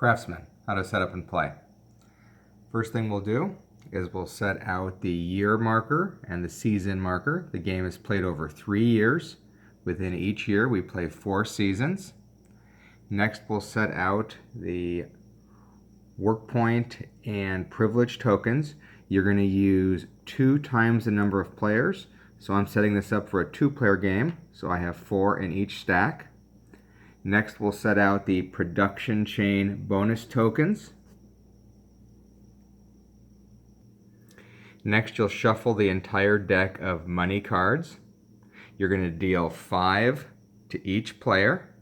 Craftsmen, how to set up and play. First thing we'll do is we'll set out the year marker and the season marker. The game is played over 3 years. Within each year we play 4 seasons. Next we'll set out the work point and privilege tokens. You're going to use 2 times the number of players. So I'm setting this up for a 2-player game, so I have 4 in each stack. Next we'll set out the production chain bonus tokens. Next you'll shuffle the entire deck of money cards. You're going to deal 5 to each player,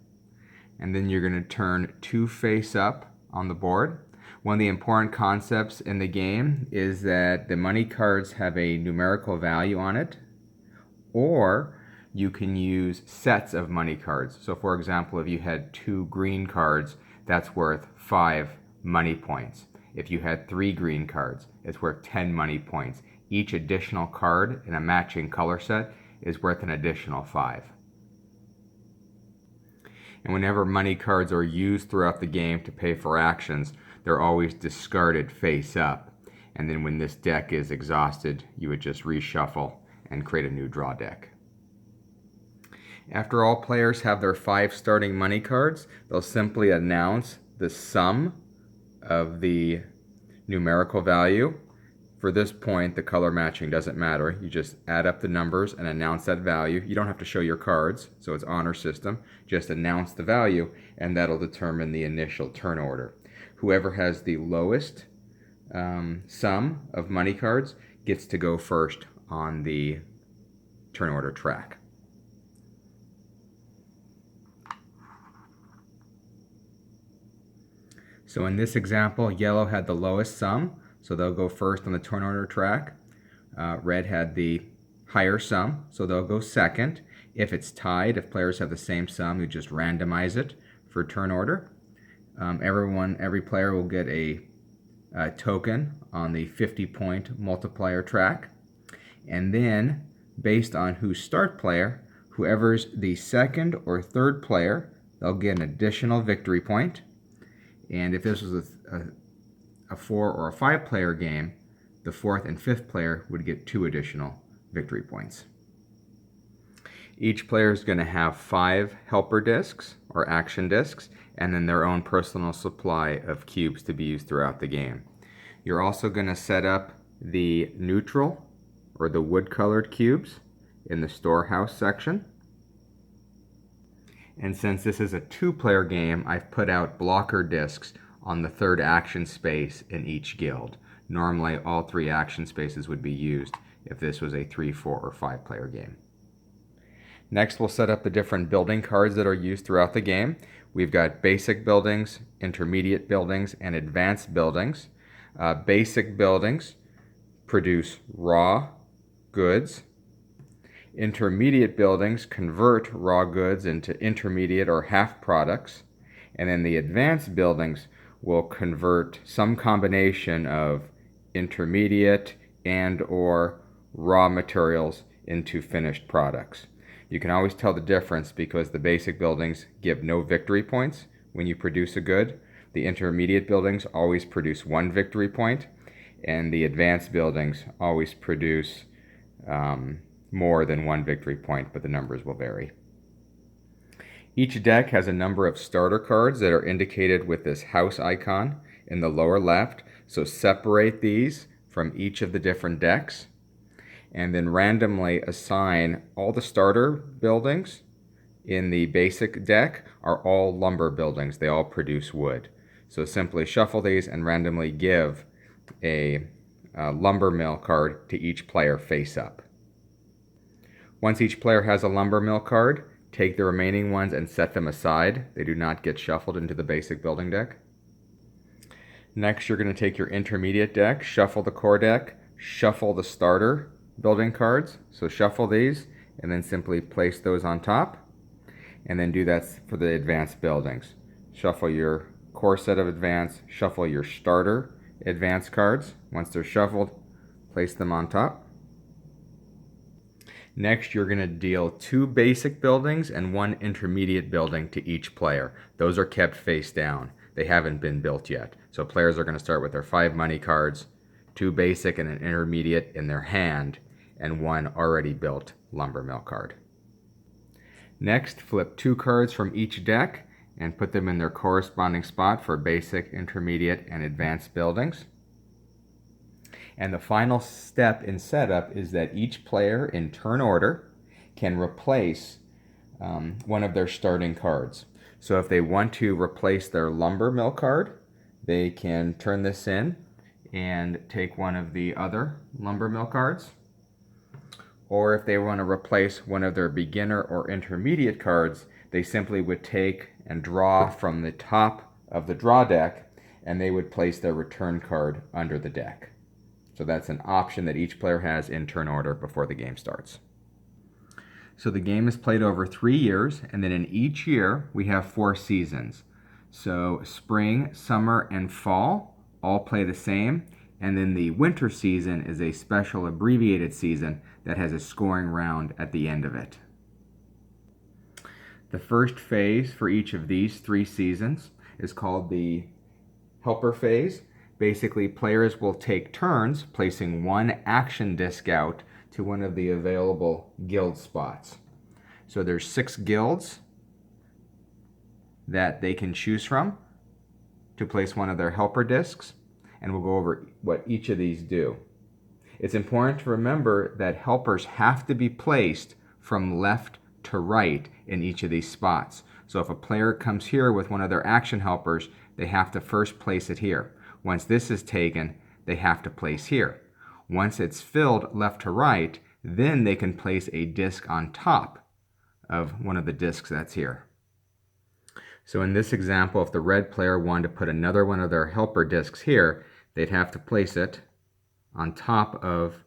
and then you're going to turn 2 face up on the board. One of the important concepts in the game is that the money cards have a numerical value on it, or you can use sets of money cards. So for example, if you had 2 green cards, that's worth 5 money points. If you had 3 green cards, it's worth 10 money points. Each additional card in a matching color set is worth an additional 5. And whenever money cards are used throughout the game to pay for actions, they're always discarded face up. And then when this deck is exhausted, you would just reshuffle and create a new draw deck. After all players have their 5 starting money cards, they'll simply announce the sum of the numerical value. For this point, the color matching doesn't matter. You just add up the numbers and announce that value. You don't have to show your cards, so it's honor system. Just announce the value, and that'll determine the initial turn order. Whoever has the lowest sum of money cards gets to go first on the turn order track. So in this example, yellow had the lowest sum, so they'll go first on the turn order track. Red had the higher sum, so they'll go second. If it's tied, if players have the same sum, you just randomize it for turn order. Every player will get a token on the 50-point multiplier track. And then, based on who's start player, whoever's the second or third player, they'll get an additional victory point. And if this was a 4 or a 5-player game, the 4th and 5th player would get 2 additional victory points. Each player is going to have 5 helper discs or action discs, and then their own personal supply of cubes to be used throughout the game. You're also going to set up the neutral or the wood-colored cubes in the Storehouse section. And since this is a 2-player game, I've put out blocker discs on the 3rd action space in each guild. Normally, all 3 action spaces would be used if this was a 3, 4, or 5-player game. Next, we'll set up the different building cards that are used throughout the game. We've got basic buildings, intermediate buildings, and advanced buildings. Basic buildings produce raw goods. Intermediate buildings convert raw goods into intermediate or half products, and then the advanced buildings will convert some combination of intermediate and or raw materials into finished products. You can always tell the difference because the basic buildings give no victory points when you produce a good. The intermediate buildings always produce 1 victory point, and the advanced buildings always produce more than 1 victory point, but the numbers will vary. Each deck has a number of starter cards that are indicated with this house icon in the lower left, so separate these from each of the different decks, and then randomly assign all the starter buildings in the basic deck are all lumber buildings. They all produce wood. So simply shuffle these and randomly give a lumber mill card to each player face up. Once each player has a lumber mill card, take the remaining ones and set them aside. They do not get shuffled into the basic building deck. Next, you're going to take your intermediate deck, shuffle the core deck, shuffle the starter building cards. So shuffle these and then simply place those on top. And then do that for the advanced buildings. Shuffle your core set of advanced, shuffle your starter advanced cards. Once they're shuffled, place them on top. Next, you're going to deal 2 basic buildings and 1 intermediate building to each player. Those are kept face down. They haven't been built yet. So players are going to start with their 5 money cards, 2 basic and an intermediate in their hand, and 1 already built lumber mill card. Next, flip 2 cards from each deck and put them in their corresponding spot for basic, intermediate, and advanced buildings. And the final step in setup is that each player in turn order can replace one of their starting cards. So if they want to replace their lumber mill card, they can turn this in and take one of the other lumber mill cards. Or if they want to replace one of their beginner or intermediate cards, they simply would take and draw from the top of the draw deck, and they would place their return card under the deck. So that's an option that each player has in turn order before the game starts. So the game is played over 3 years, and then in each year we have 4 seasons. So spring, summer, and fall all play the same, and then the winter season is a special abbreviated season that has a scoring round at the end of it. The first phase for each of these 3 seasons is called the helper phase. Basically, players will take turns placing 1 action disc out to one of the available guild spots. So there's 6 guilds that they can choose from to place one of their helper discs, and we'll go over what each of these do. It's important to remember that helpers have to be placed from left to right in each of these spots. So if a player comes here with one of their action helpers, they have to first place it here. Once this is taken, they have to place here. Once it's filled left to right, then they can place a disc on top of one of the discs that's here. So in this example, if the red player wanted to put another one of their helper discs here, they'd have to place it on top of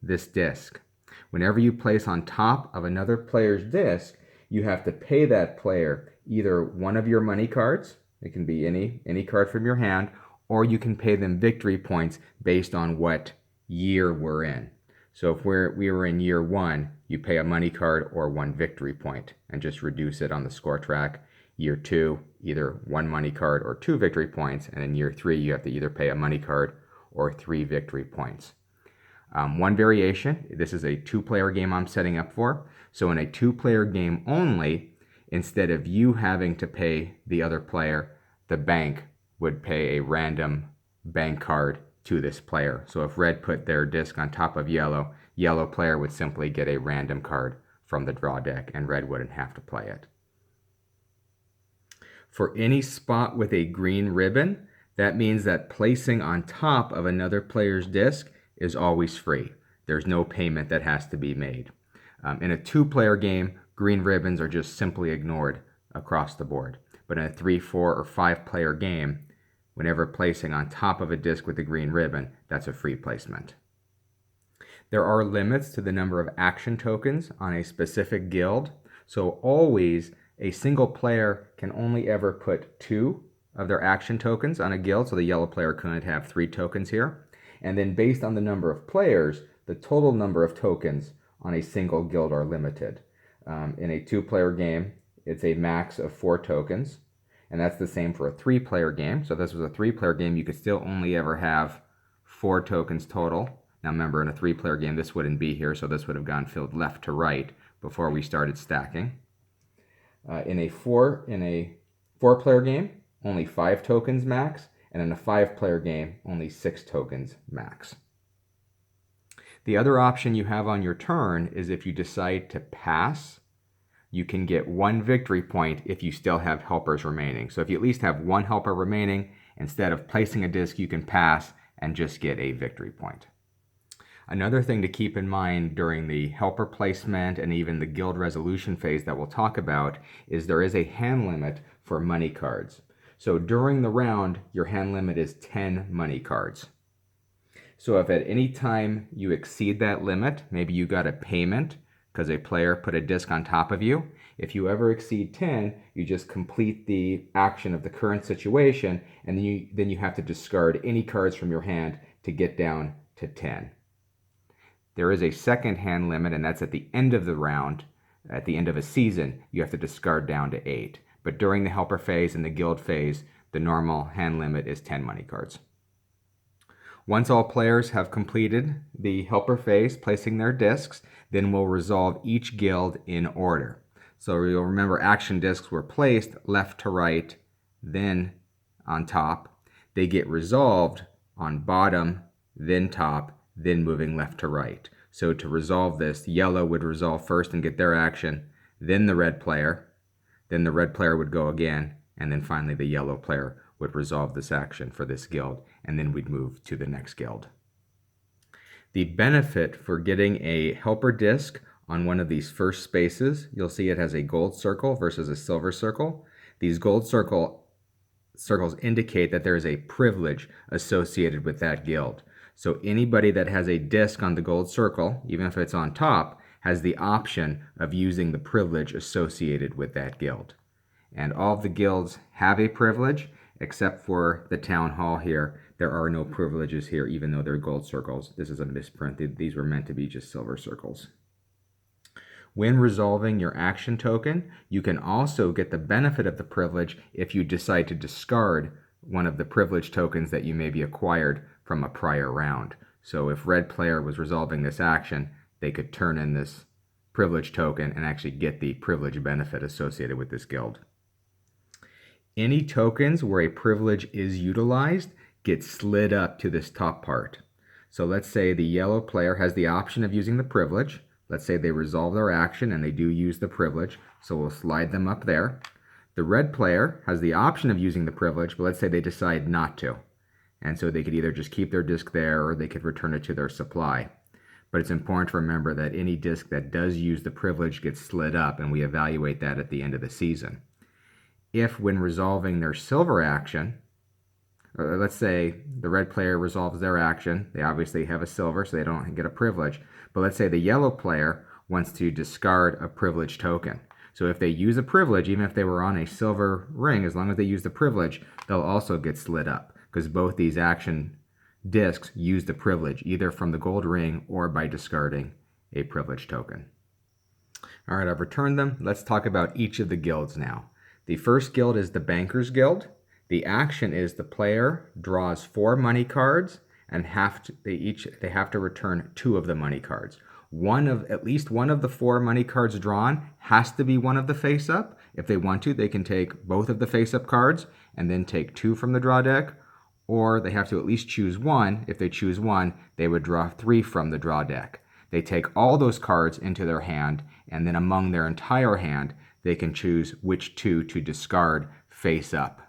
this disc. Whenever you place on top of another player's disc, you have to pay that player either one of your money cards, it can be any card from your hand, or you can pay them victory points based on what year we're in. So if we were in year 1, you pay a money card or 1 victory point and just reduce it on the score track. Year 2, either 1 money card or 2 victory points, and in year 3, you have to either pay a money card or 3 victory points. One variation, this is a 2-player game I'm setting up for. So in a 2-player game only, instead of you having to pay the other player, the bank would pay a random bank card to this player. So if red put their disc on top of yellow, yellow player would simply get a random card from the draw deck, and red wouldn't have to play it. For any spot with a green ribbon, that means that placing on top of another player's disc is always free. There's no payment that has to be made. In a 2-player game, green ribbons are just simply ignored across the board. But in a 3, 4, or 5-player game, whenever placing on top of a disc with a green ribbon, that's a free placement. There are limits to the number of action tokens on a specific guild, so always a single player can only ever put 2 of their action tokens on a guild, so the yellow player couldn't have 3 tokens here. And then based on the number of players, the total number of tokens on a single guild are limited. In a 2-player game, it's a max of 4 tokens, and that's the same for a 3-player game. So if this was a 3-player game, you could still only ever have 4 tokens total. Now remember, in a 3-player game, this wouldn't be here, so this would have gone filled left to right before we started stacking. In a 4-player game, only 5 tokens max, and in a 5-player game, only 6 tokens max. The other option you have on your turn is if you decide to pass, you can get 1 victory point if you still have helpers remaining. So if you at least have 1 helper remaining, instead of placing a disc, you can pass and just get a victory point. Another thing to keep in mind during the helper placement and even the guild resolution phase that we'll talk about is there is a hand limit for money cards. So during the round, your hand limit is 10 money cards. So if at any time you exceed that limit, maybe you got a payment because a player put a disc on top of you, if you ever exceed 10, you just complete the action of the current situation, and then you have to discard any cards from your hand to get down to 10. There is a second hand limit, and that's at the end of the round. At the end of a season, you have to discard down to 8. But during the helper phase and the guild phase, The normal hand limit is 10 money cards. Once all players have completed the helper phase, placing their discs, then we'll resolve each guild in order. So you'll remember action discs were placed left to right, then on top. They get resolved on bottom, then top, then moving left to right. So to resolve this, yellow would resolve first and get their action, then the red player would go again, and then finally the yellow player would resolve this action for this guild, and then we'd move to the next guild. The benefit for getting a helper disc on one of these first spaces, you'll see it has a gold circle versus a silver circle. These gold circles indicate that there is a privilege associated with that guild. So anybody that has a disc on the gold circle, even if it's on top, has the option of using the privilege associated with that guild. And all of the guilds have a privilege, except for the town hall here. There are no privileges here, even though they're gold circles. This is a misprint. These were meant to be just silver circles. When resolving your action token, you can also get the benefit of the privilege if you decide to discard one of the privilege tokens that you maybe acquired from a prior round. So if red player was resolving this action, they could turn in this privilege token and actually get the privilege benefit associated with this guild. Any tokens where a privilege is utilized get slid up to this top part. So let's say the yellow player has the option of using the privilege. Let's say they resolve their action and they do use the privilege, so we'll slide them up there. The red player has the option of using the privilege, but let's say they decide not to. And so they could either just keep their disc there or they could return it to their supply. But it's important to remember that any disc that does use the privilege gets slid up, and we evaluate that at the end of the season. If when resolving their silver action, or let's say the red player resolves their action, they obviously have a silver, so they don't get a privilege. But let's say the yellow player wants to discard a privilege token. So if they use a privilege, even if they were on a silver ring, as long as they use the privilege, they'll also get slid up, because both these action discs use the privilege, either from the gold ring or by discarding a privilege token. All right, I've returned them. Let's talk about each of the guilds now. The first guild is the Bankers Guild. The action is the player draws 4 money cards and they have to return 2 of the money cards. At least one of the 4 money cards drawn has to be one of the face-up. If they want to, they can take both of the face-up cards and then take 2 from the draw deck, or they have to at least choose 1. If they choose 1, they would draw 3 from the draw deck. They take all those cards into their hand, and then among their entire hand, they can choose which 2 to discard face-up.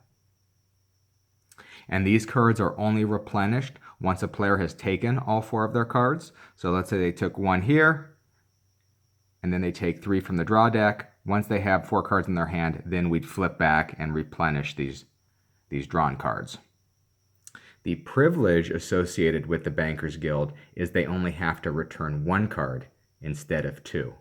And these cards are only replenished once a player has taken all 4 of their cards. So let's say they took 1 here, and then they take 3 from the draw deck. Once they have 4 cards in their hand, then we'd flip back and replenish these drawn cards. The privilege associated with the Bankers Guild is they only have to return 1 card instead of 2.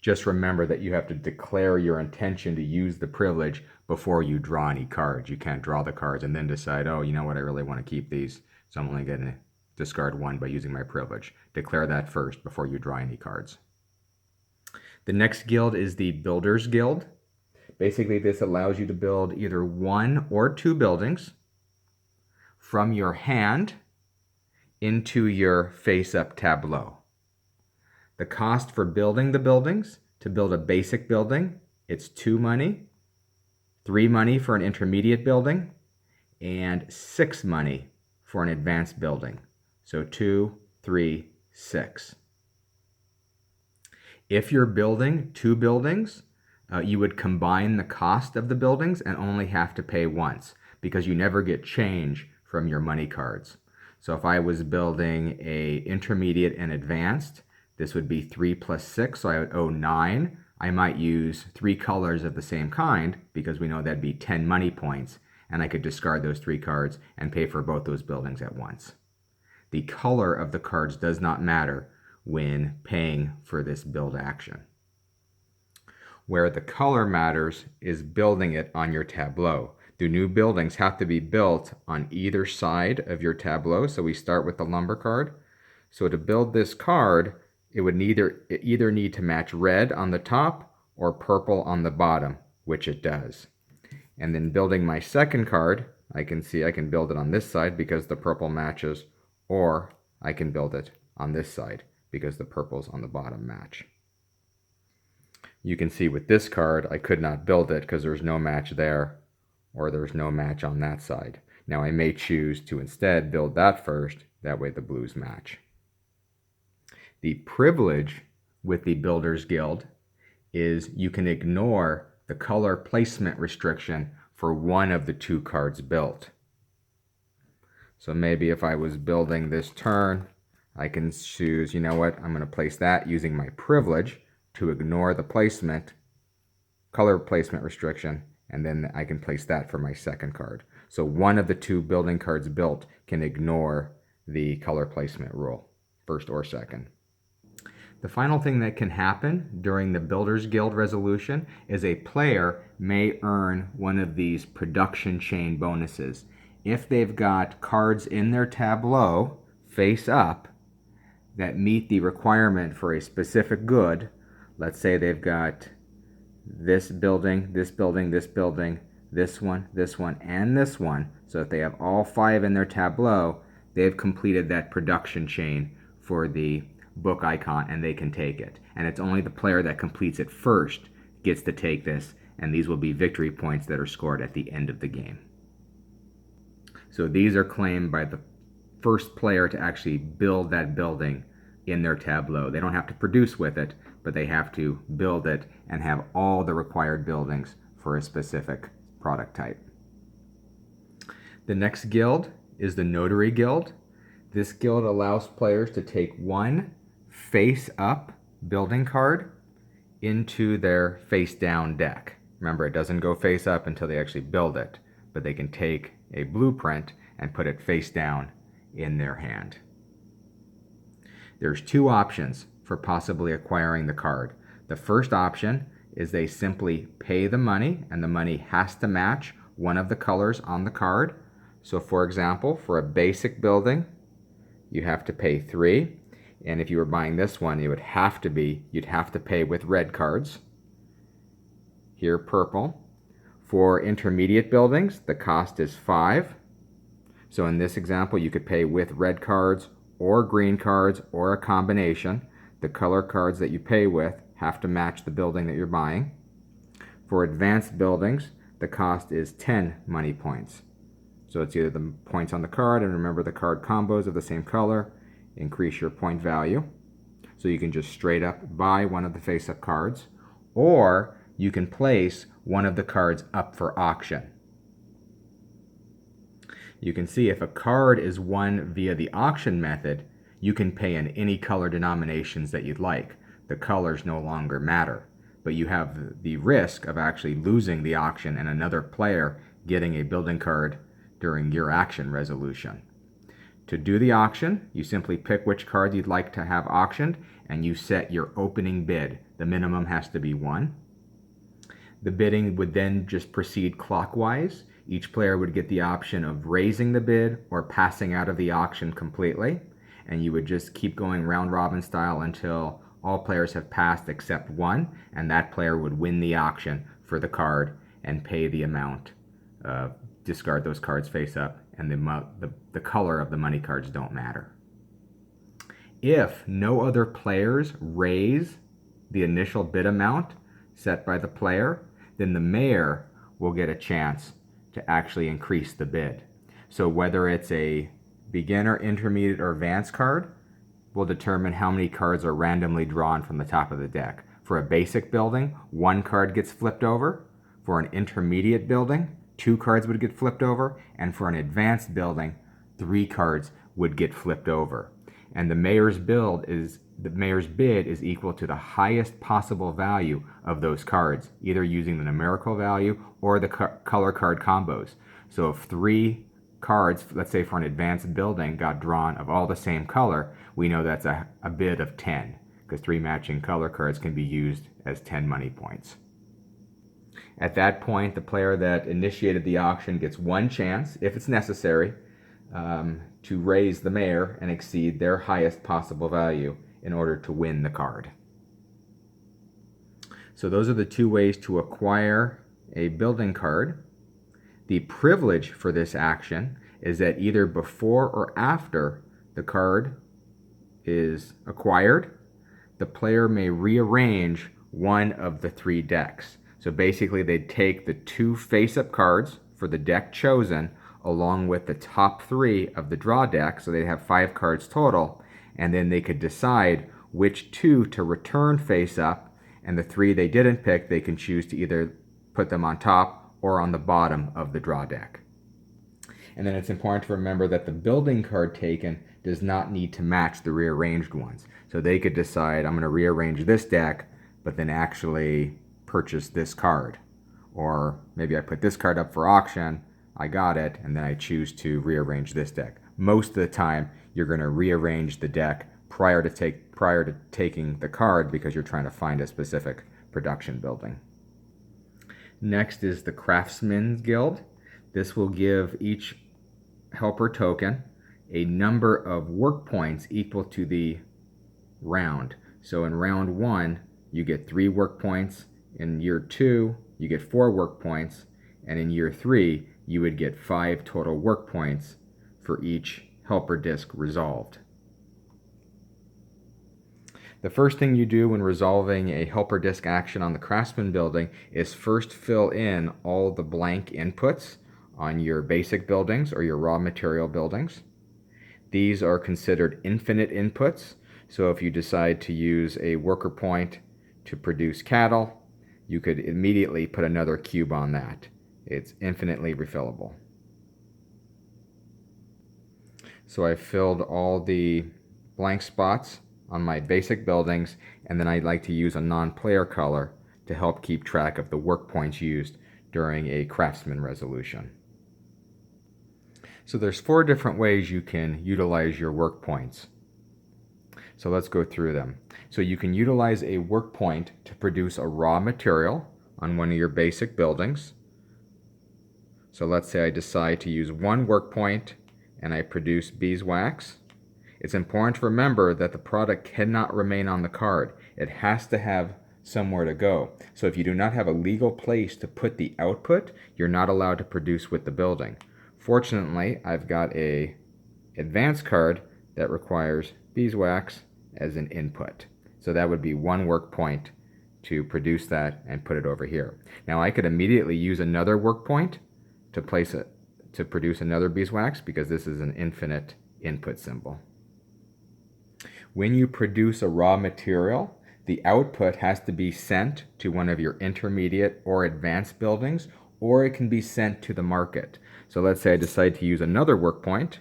Just remember that you have to declare your intention to use the privilege before you draw any cards. You can't draw the cards and then decide, oh, you know what, I really want to keep these, so I'm only going to discard 1 by using my privilege. Declare that first before you draw any cards. The next guild is the Builders Guild. Basically, this allows you to build either 1 or 2 buildings from your hand into your face-up tableau. The cost for building the buildings, to build a basic building, it's 2 money, 3 money for an intermediate building, and 6 money for an advanced building. So 2, 3, 6. If you're building 2 buildings, you would combine the cost of the buildings and only have to pay once, because you never get change from your money cards. So if I was building a intermediate and advanced, this would be 3 plus 6, so I would owe 9. I might use 3 colors of the same kind, because we know that'd be 10 money points, and I could discard those 3 cards and pay for both those buildings at once. The color of the cards does not matter when paying for this build action. Where the color matters is building it on your tableau. The new buildings have to be built on either side of your tableau, so we start with the lumber card. So to build this card, it would either need to match red on the top or purple on the bottom, which it does. And then building my second card, I can see I can build it on this side because the purple matches, or I can build it on this side because the purples on the bottom match. You can see with this card, I could not build it because there's no match there, or there's no match on that side. Now I may choose to instead build that first, that way the blues match. The privilege with the Builders Guild is you can ignore the color placement restriction for one of the two cards built. So maybe if I was building this turn, I can choose, you know what, I'm going to place that using my privilege to ignore the placement, color placement restriction, and then I can place that for my second card. So one of the two building cards built can ignore the color placement rule, first or second. The final thing that can happen during the Builders Guild resolution is a player may earn one of these production chain bonuses. If they've got cards in their tableau face up that meet the requirement for a specific good, let's say they've got this building, this building, this building, this one, and this one. So if they have all 5 in their tableau, they've completed that production chain for the book icon and they can take it. And it's only the player that completes it first gets to take this, and these will be victory points that are scored at the end of the game. So these are claimed by the first player to actually build that building in their tableau. They don't have to produce with it, but they have to build it and have all the required buildings for a specific product type. The next guild is the Notary Guild. This guild allows players to take one face-up building card into their face-down deck. Remember, it doesn't go face-up until they actually build it, but they can take a blueprint and put it face-down in their hand. There's 2 options for possibly acquiring the card. The first option is they simply pay the money, and the money has to match one of the colors on the card. So for example, for a basic building, you have to pay 3. And if you were buying this one, you'd have to pay with red cards. Here, purple. For intermediate buildings, the cost is 5. So in this example, you could pay with red cards or green cards or a combination. The color cards that you pay with have to match the building that you're buying. For advanced buildings, the cost is 10 money points. So it's either the points on the card, and remember the card combos of the same color increase your point value. So you can just straight up buy one of the face-up cards, or you can place one of the cards up for auction. You can see if a card is won via the auction method, you can pay in any color denominations that you'd like. The colors no longer matter, but you have the risk of actually losing the auction and another player getting a building card during your action resolution. To do the auction, you simply pick which card you'd like to have auctioned, and you set your opening bid. The minimum has to be 1. The bidding would then just proceed clockwise. Each player would get the option of raising the bid or passing out of the auction completely, and you would just keep going round robin style until all players have passed except one, and that player would win the auction for the card and pay the amount. Discard those cards face up, and the color of the money cards don't matter. If no other players raise the initial bid amount set by the player, then the mayor will get a chance to actually increase the bid. So whether it's a beginner, intermediate, or advanced card will determine how many cards are randomly drawn from the top of the deck. For a basic building, 1 card gets flipped over. For an intermediate building, 2 cards would get flipped over. And for an advanced building, 3 cards would get flipped over. And the mayor's bid is equal to the highest possible value of those cards, either using the numerical value or the color card combos. So if 3 cards, let's say for an advanced building, got drawn of all the same color, we know that's a bid of 10, because 3 matching color cards can be used as 10 money points. At that point, the player that initiated the auction gets 1 chance, if it's necessary, to raise the mayor and exceed their highest possible value in order to win the card. So those are the 2 ways to acquire a building card The privilege for this action is that either before or after the card is acquired, the player may rearrange one of the 3 decks. So basically they'd take the 2 face-up cards for the deck chosen along with the top 3 of the draw deck, so they'd have 5 cards total, and then they could decide which 2 to return face-up, and the 3 they didn't pick, they can choose to either put them on top or on the bottom of the draw deck. And then it's important to remember that the building card taken does not need to match the rearranged ones. So they could decide, I'm going to rearrange this deck, but then actually purchase this card. Or maybe I put this card up for auction, I got it, and then I choose to rearrange this deck. Most of the time, you're going to rearrange the deck prior to taking the card because you're trying to find a specific production building. Next is the Craftsmen Guild. This will give each helper token a number of work points equal to the round. So in round 1, you get 3 work points. In year 2, you get 4 work points. And in year 3, you would get 5 total work points for each helper disc resolved. The first thing you do when resolving a helper disc action on the Craftsman building is first fill in all the blank inputs on your basic buildings or your raw material buildings. These are considered infinite inputs, so if you decide to use a worker point to produce cattle, you could immediately put another cube on that. It's infinitely refillable. So I filled all the blank spots on my basic buildings, and then I'd like to use a non-player color to help keep track of the work points used during a Craftsman resolution. So there's 4 different ways you can utilize your work points. So let's go through them. So you can utilize a work point to produce a raw material on one of your basic buildings. So let's say I decide to use 1 work point and I produce beeswax. It's important to remember that the product cannot remain on the card. It has to have somewhere to go. So if you do not have a legal place to put the output, you're not allowed to produce with the building. Fortunately, I've got a advanced card that requires beeswax as an input. So that would be 1 work point to produce that and put it over here. Now I could immediately use another work point to place it to produce another beeswax because this is an infinite input symbol. When you produce a raw material, the output has to be sent to one of your intermediate or advanced buildings, or it can be sent to the market. So let's say I decide to use another work point,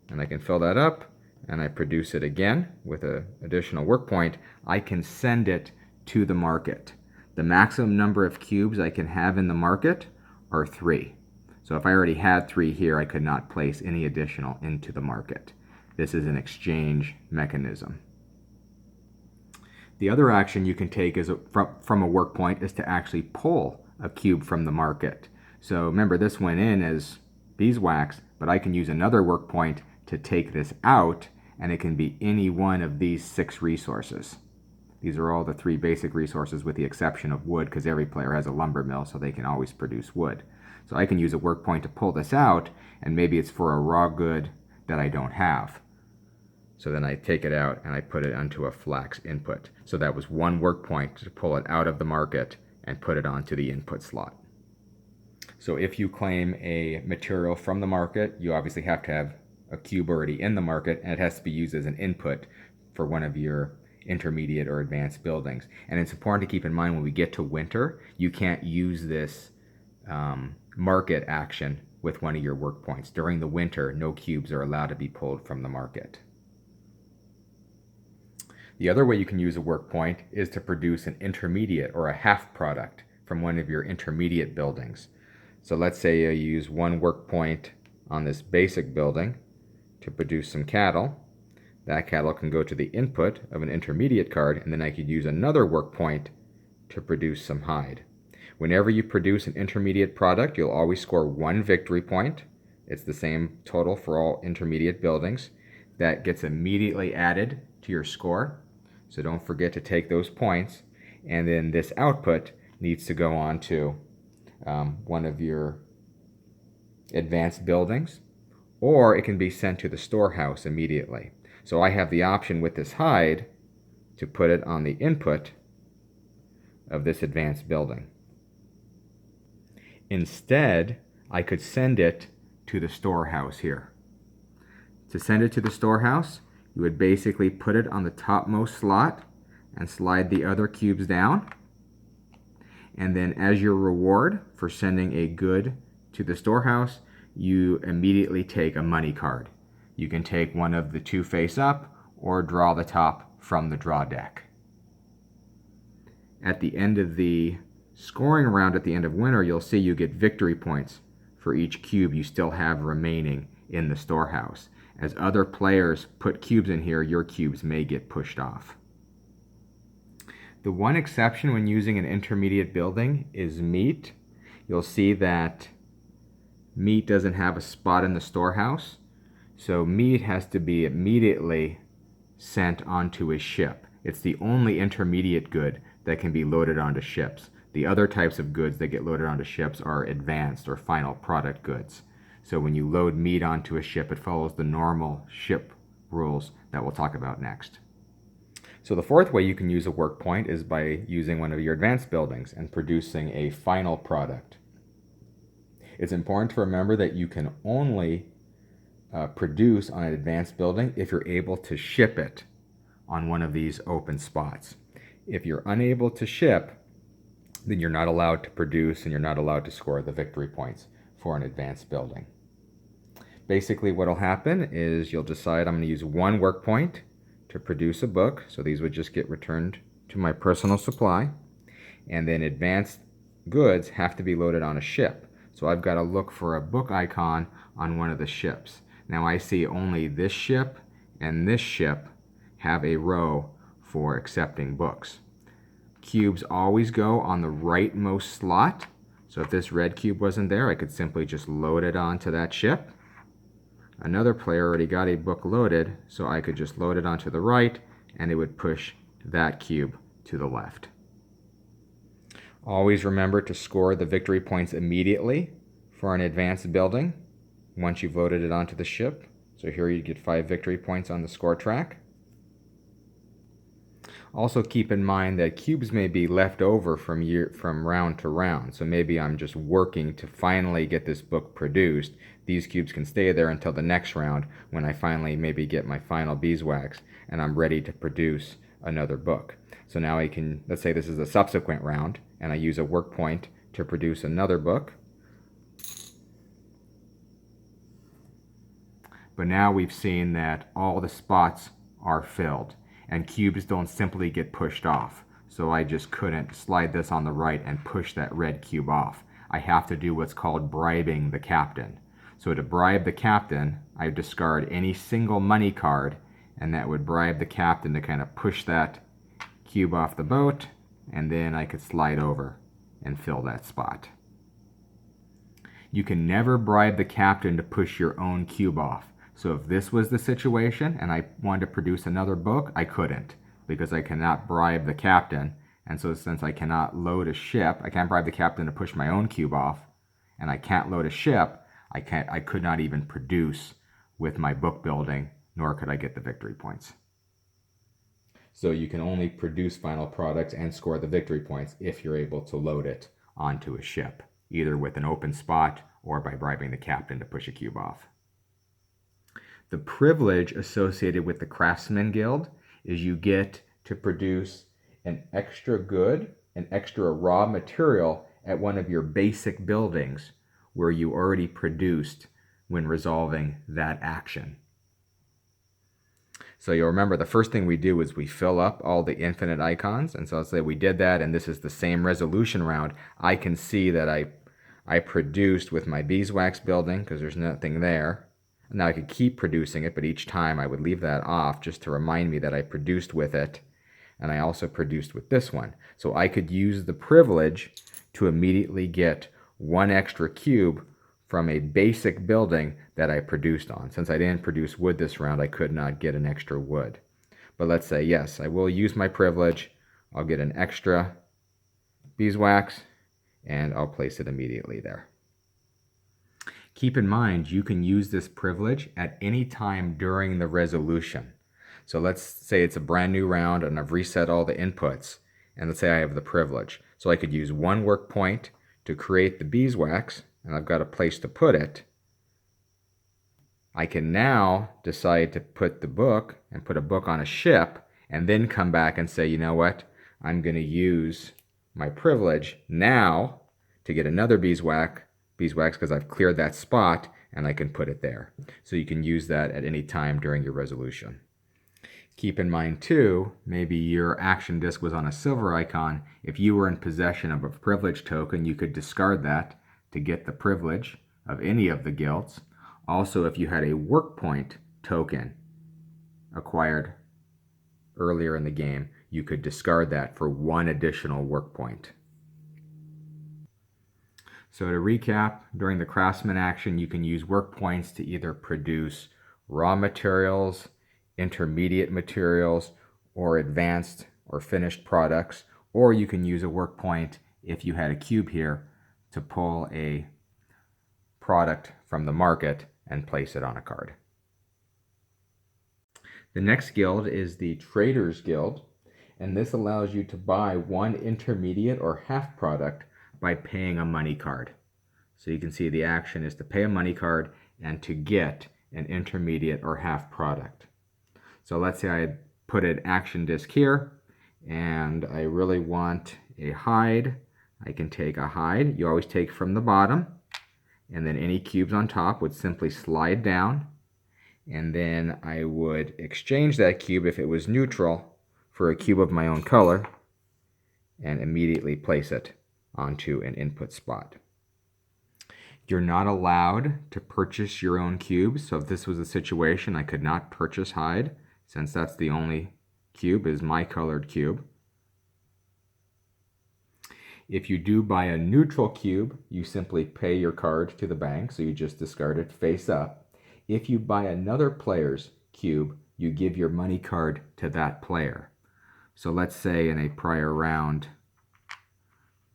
and I can fill that up, and I produce it again with an additional work point. I can send it to the market. The maximum number of cubes I can have in the market are 3. So if I already had 3 here, I could not place any additional into the market. This is an exchange mechanism. The other action you can take is from a work point is to actually pull a cube from the market. So remember, this went in as beeswax, but I can use another work point to take this out, and it can be any one of these 6 resources. These are all the 3 basic resources with the exception of wood, because every player has a lumber mill, so they can always produce wood. So I can use a work point to pull this out, and maybe it's for a raw good that I don't have. So then I take it out and I put it onto a flax input. So that was 1 work point to pull it out of the market and put it onto the input slot. So if you claim a material from the market, you obviously have to have a cube already in the market, and it has to be used as an input for one of your intermediate or advanced buildings. And it's important to keep in mind when we get to winter, you can't use this market action with one of your work points. During the winter, no cubes are allowed to be pulled from the market. The other way you can use a work point is to produce an intermediate or a half product from one of your intermediate buildings. So let's say you use 1 work point on this basic building to produce some cattle. That cattle can go to the input of an intermediate card, and then I could use another work point to produce some hide. Whenever you produce an intermediate product, you'll always score 1 victory point. It's the same total for all intermediate buildings. That gets immediately added to your score. So don't forget to take those points, and then this output needs to go on to one of your advanced buildings, or it can be sent to the storehouse immediately. So I have the option with this hide to put it on the input of this advanced building. Instead, I could send it to the storehouse here. To send it to the storehouse, you would basically put it on the topmost slot and slide the other cubes down. And then as your reward for sending a good to the storehouse, you immediately take a money card. You can take one of the two face up or draw the top from the draw deck. At the end of the scoring round, at the end of winter, you'll see you get victory points for each cube you still have remaining in the storehouse. As other players put cubes in here, your cubes may get pushed off. The one exception when using an intermediate building is meat. You'll see that meat doesn't have a spot in the storehouse, so meat has to be immediately sent onto a ship. It's the only intermediate good that can be loaded onto ships. The other types of goods that get loaded onto ships are advanced or final product goods. So when you load meat onto a ship, it follows the normal ship rules that we'll talk about next. So the fourth way you can use a work point is by using one of your advanced buildings and producing a final product. It's important to remember that you can only produce on an advanced building if you're able to ship it on one of these open spots. If you're unable to ship, then you're not allowed to produce and you're not allowed to score the victory points for an advanced building. Basically what will happen is you'll decide I'm going to use one work point to produce a book, so these would just get returned to my personal supply, and then advanced goods have to be loaded on a ship. So I've got to look for a book icon on one of the ships. Now I see only this ship and this ship have a row for accepting books. Cubes always go on the rightmost slot, so if this red cube wasn't there, I could simply just load it onto that ship. Another player already got a book loaded, so I could just load it onto the right, and it would push that cube to the left. Always remember to score the victory points immediately for an advanced building once you've loaded it onto the ship. So here you get 5 victory points on the score track. Also keep in mind that cubes may be left over from round to round. So maybe I'm just working to finally get this book produced. These cubes can stay there until the next round when I finally maybe get my final beeswax and I'm ready to produce another book. So now I can, let's say this is a subsequent round, and I use a work point to produce another book. But now we've seen that all the spots are filled, and cubes don't simply get pushed off. So I just couldn't slide this on the right and push that red cube off. I have to do what's called bribing the captain. So to bribe the captain, I discard any single money card, and that would bribe the captain to kind of push that cube off the boat, and then I could slide over and fill that spot. You can never bribe the captain to push your own cube off. So if this was the situation and I wanted to produce another book, I couldn't, because I cannot bribe the captain. And so since I cannot load a ship, I can't bribe the captain to push my own cube off, and I can't load a ship, I could not even produce with my book building, nor could I get the victory points. So you can only produce final products and score the victory points if you're able to load it onto a ship, either with an open spot or by bribing the captain to push a cube off. The privilege associated with the Craftsmen Guild is you get to produce an extra good, an extra raw material at one of your basic buildings where you already produced when resolving that action. So you'll remember the first thing we do is we fill up all the infinite icons. And so let's say we did that, and this is the same resolution round. I can see that I produced with my beeswax building because there's nothing there. Now I could keep producing it, but each time I would leave that off just to remind me that I produced with it. And I also produced with this one. So I could use the privilege to immediately get one extra cube from a basic building that I produced on. Since I didn't produce wood this round, I could not get an extra wood. But let's say, yes, I will use my privilege. I'll get an extra beeswax, and I'll place it immediately there. Keep in mind, you can use this privilege at any time during the resolution. So let's say it's a brand new round and I've reset all the inputs, and let's say I have the privilege. So I could use one work point to create the beeswax, and I've got a place to put it. I can now decide to put the book and put a book on a ship, and then come back and say, you know what, I'm going to use my privilege now to get another beeswax because I've cleared that spot, and I can put it there. So you can use that at any time during your resolution. Keep in mind too, maybe your action disc was on a silver icon. If you were in possession of a privilege token, you could discard that to get the privilege of any of the guilds. Also, if you had a work point token acquired earlier in the game, you could discard that for one additional work point. So to recap, during the Craftsman action, you can use work points to either produce raw materials, intermediate materials, or advanced or finished products, or you can use a work point if you had a cube here to pull a product from the market and place it on a card. The next guild is the Traders Guild, and this allows you to buy one intermediate or half product by paying a money card. So you can see the action is to pay a money card and to get an intermediate or half product. So let's say I put an action disc here and I really want a hide. I can take a hide. You always take from the bottom, and then any cubes on top would simply slide down, and then I would exchange that cube if it was neutral for a cube of my own color and immediately place it onto an input spot. You're not allowed to purchase your own cubes, so if this was a situation, I could not purchase hide, since that's the only cube is my colored cube. If you do buy a neutral cube, you simply pay your card to the bank, so you just discard it face up. If you buy another player's cube, you give your money card to that player. So let's say in a prior round,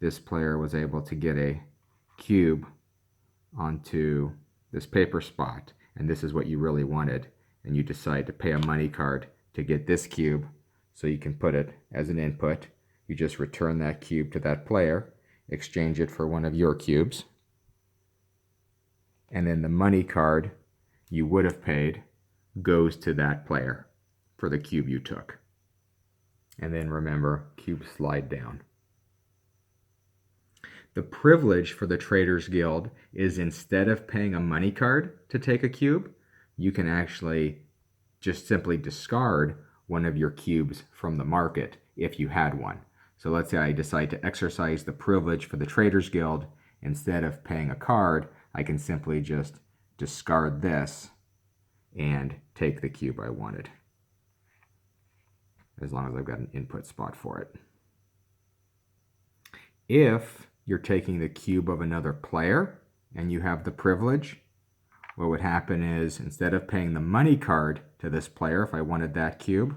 this player was able to get a cube onto this paper spot, and this is what you really wanted, and you decide to pay a money card to get this cube so you can put it as an input. You just return that cube to that player, exchange it for one of your cubes, and then the money card you would have paid goes to that player for the cube you took. And then remember, cubes slide down. The privilege for the Traders Guild is instead of paying a money card to take a cube, you can actually just simply discard one of your cubes from the market if you had one. So let's say I decide to exercise the privilege for the Traders Guild. Instead of paying a card, I can simply just discard this and take the cube I wanted, as long as I've got an input spot for it. If you're taking the cube of another player and you have the privilege, what would happen is instead of paying the money card to this player, if I wanted that cube,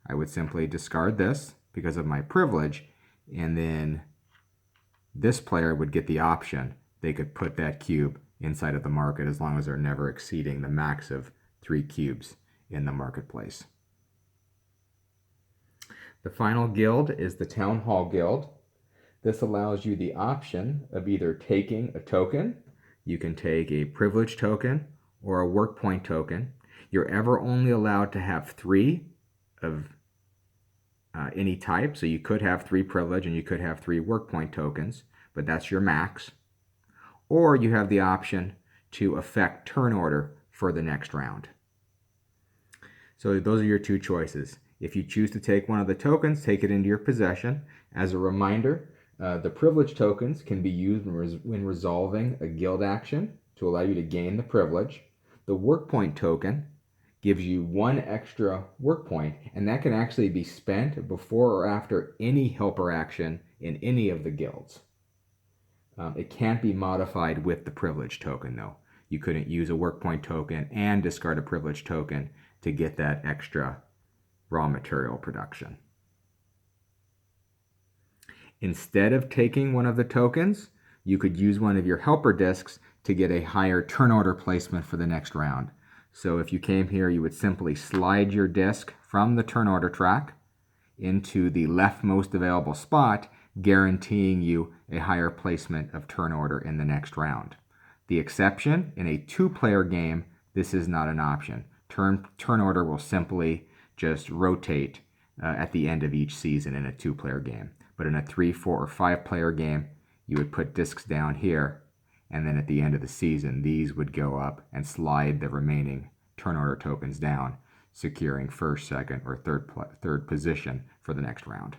I would simply discard this because of my privilege, and then this player would get the option. They could put that cube inside of the market as long as they're never exceeding the max of 3 cubes in the marketplace. The final guild is the Town Hall Guild. This allows you the option of either taking a token. You can take a privilege token or a work point token. You're ever only allowed to have 3 of any type. So you could have 3 privilege and you could have 3 work point tokens, but that's your max. Or you have the option to affect turn order for the next round. So those are your 2 choices. If you choose to take one of the tokens, take it into your possession. As a reminder, the privilege tokens can be used when resolving a guild action to allow you to gain the privilege. The work point token gives you 1 extra work point, and that can actually be spent before or after any helper action in any of the guilds. It can't be modified with the privilege token though. You couldn't use a work point token and discard a privilege token to get that extra raw material production. Instead of taking one of the tokens, you could use one of your helper discs to get a higher turn order placement for the next round. So if you came here, you would simply slide your disc from the turn order track into the leftmost available spot, guaranteeing you a higher placement of turn order in the next round. The exception, in a two-player game, this is not an option. Turn order will simply just rotate at the end of each season in a two-player game. But in a 3, 4, or 5-player game, you would put discs down here, and then at the end of the season, these would go up and slide the remaining turn order tokens down, securing first, second, or third position for the next round.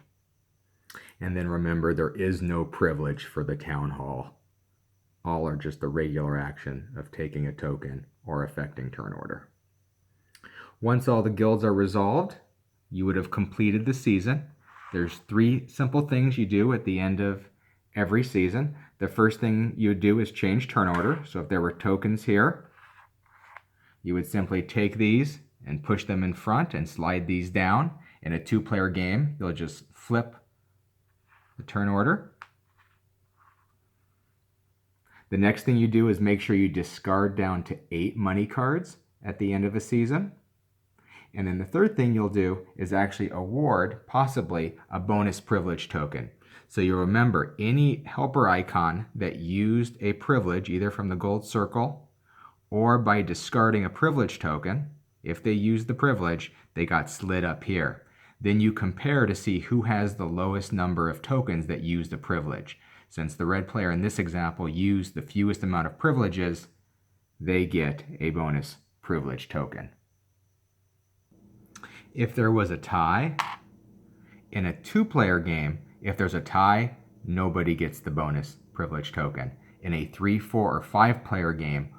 And then remember, there is no privilege for the town hall. All are just the regular action of taking a token or affecting turn order. Once all the guilds are resolved, you would have completed the season. There's 3 simple things you do at the end of every season. The first thing you would do is change turn order. So if there were tokens here, you would simply take these and push them in front and slide these down. In a 2-player game, you'll just flip the turn order. The next thing you do is make sure you discard down to 8 money cards at the end of a season. And then the third thing you'll do is actually award, possibly, a bonus privilege token. So you'll remember, any helper icon that used a privilege, either from the gold circle or by discarding a privilege token, if they used the privilege, they got slid up here. Then you compare to see who has the lowest number of tokens that used a privilege. Since the red player in this example used the fewest amount of privileges, they get a bonus privilege token. If there was a tie, in a 2-player game, if there's a tie, nobody gets the bonus privilege token. In a 3, 4, or 5-player game,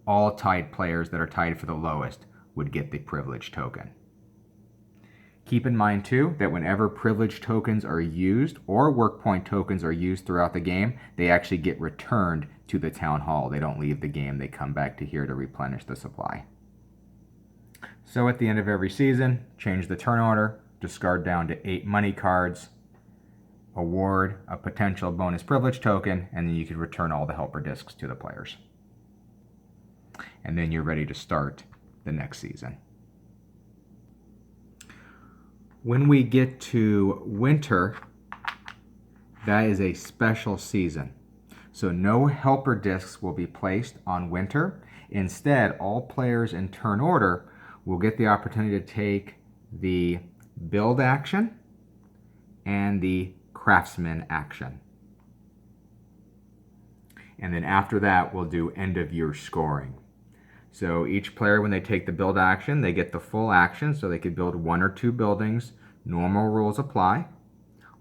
all tied players that are tied for the lowest would get the privilege token. Keep in mind too that whenever privilege tokens are used or work point tokens are used throughout the game, they actually get returned to the town hall. They don't leave the game, they come back to here to replenish the supply. So at the end of every season, change the turn order, discard down to 8 money cards, award a potential bonus privilege token, and then you can return all the helper discs to the players. And then you're ready to start the next season. When we get to winter, that is a special season. So no helper discs will be placed on winter. Instead, all players in turn order will get the opportunity to take the build action and the Craftsmen action. And then after that, we'll do end of year scoring. So each player, when they take the build action, they get the full action, so they could build 1 or 2 buildings. Normal rules apply.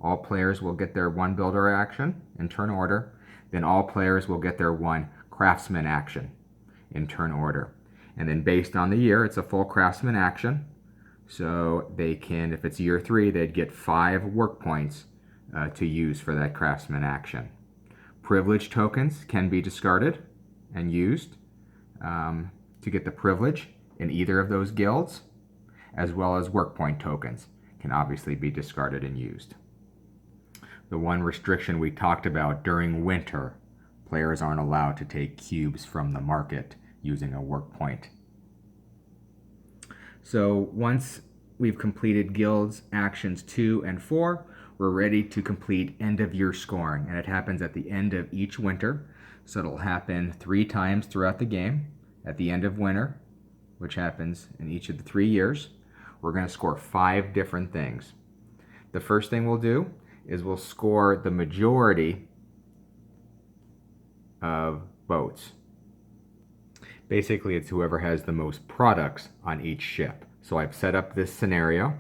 All players will get their 1 builder action in turn order. Then all players will get their 1 Craftsman action in turn order. And then based on the year, it's a full Craftsman action. So they can, if it's year 3, they'd get 5 work points to use for that Craftsman action. Privilege tokens can be discarded and used to get the privilege in either of those guilds, as well as work point tokens can obviously be discarded and used. The one restriction we talked about during winter, players aren't allowed to take cubes from the market using a work point. So once we've completed guilds actions 2 and 4, we're ready to complete end of year scoring, and it happens at the end of each winter. So it'll happen 3 times throughout the game. At the end of winter, which happens in each of the 3 years, we're going to score 5 different things. The first thing we'll do is we'll score the majority of boats. Basically, it's whoever has the most products on each ship. So I've set up this scenario.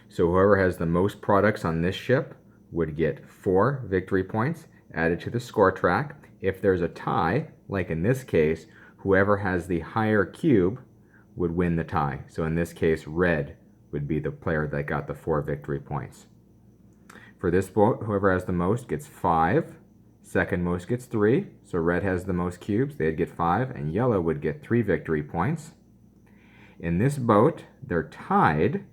So whoever has the most products on this ship would get 4 victory points added to the score track. If there's a tie, like in this case, whoever has the higher cube would win the tie. So in this case, red would be the player that got the 4 victory points. For this boat, whoever has the most gets 5. Second most gets 3. So red has the most cubes, they'd get 5, and yellow would get 3 victory points. In this boat, they're tied,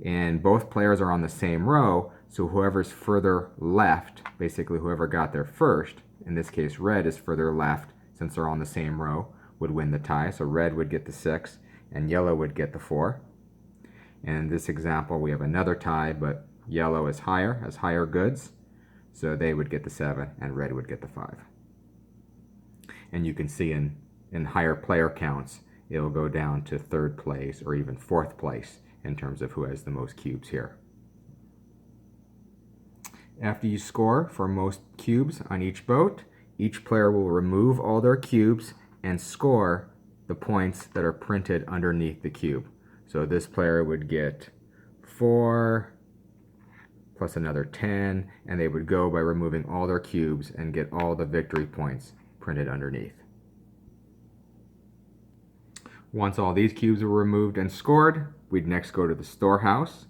and both players are on the same row, so whoever's further left, basically whoever got there first, in this case red is further left since they're on the same row, would win the tie. So red would get the 6 and yellow would get the 4. And in this example we have another tie, but yellow is higher, has higher goods, so they would get the 7 and red would get the 5. And you can see in higher player counts it'll go down to 3rd place or even 4th place in terms of who has the most cubes here. After you score for most cubes on each boat, each player will remove all their cubes and score the points that are printed underneath the cube. So this player would get 4 plus another 10, and they would go by removing all their cubes and get all the victory points printed underneath. Once all these cubes were removed and scored, we'd next go to the storehouse.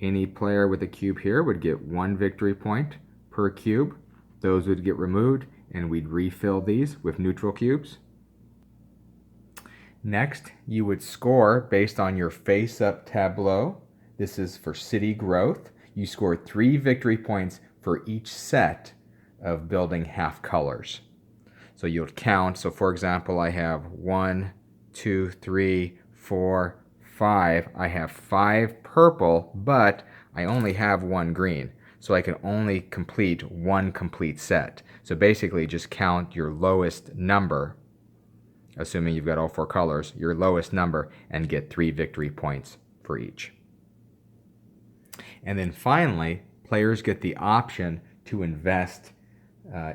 Any player with a cube here would get 1 victory point per cube. Those would get removed and we'd refill these with neutral cubes. Next, you would score based on your face-up tableau. This is for city growth. You scored 3 victory points for each set of building half colors. So you'll count. So for example, I have 1, 2, 3, 4, 5. I have 5 purple, but I only have 1 green. So I can only complete 1 complete set. So basically just count your lowest number, assuming you've got all 4 colors, your lowest number, and get 3 victory points for each. And then finally, players get the option to invest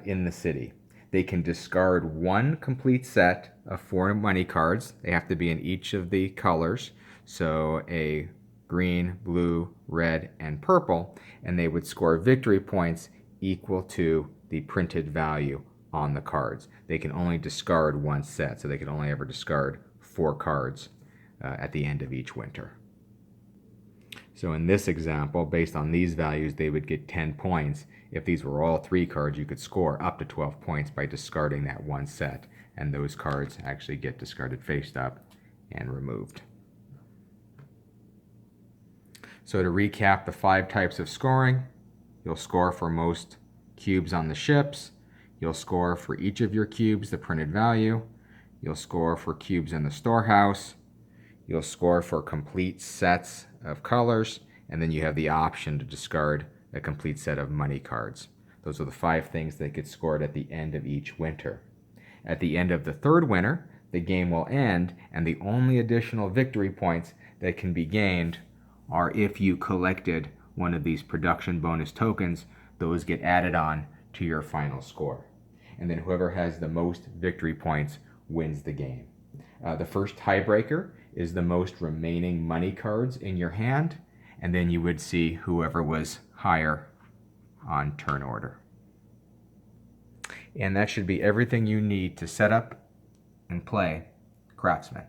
in the city. They can discard 1 complete set of 4 money cards. They have to be in each of the colors. So a green, blue, red, and purple, and they would score victory points equal to the printed value on the cards. They can only discard 1 set, so they can only ever discard 4 cards at the end of each winter. So in this example, based on these values, they would get 10 points. If these were all 3 cards, you could score up to 12 points by discarding that 1 set, and those cards actually get discarded face up and removed. So to recap the 5 types of scoring, you'll score for most cubes on the ships, you'll score for each of your cubes the printed value, you'll score for cubes in the storehouse, you'll score for complete sets of colors, and then you have the option to discard a complete set of money cards. Those are the 5 things that get scored at the end of each winter. At the end of the 3rd winter, the game will end, and the only additional victory points that can be gained are if you collected one of these production bonus tokens. Those get added on to your final score. And then whoever has the most victory points wins the game. The first tiebreaker is the most remaining money cards in your hand, and then you would see whoever was higher on turn order. And that should be everything you need to set up and play Craftsmen.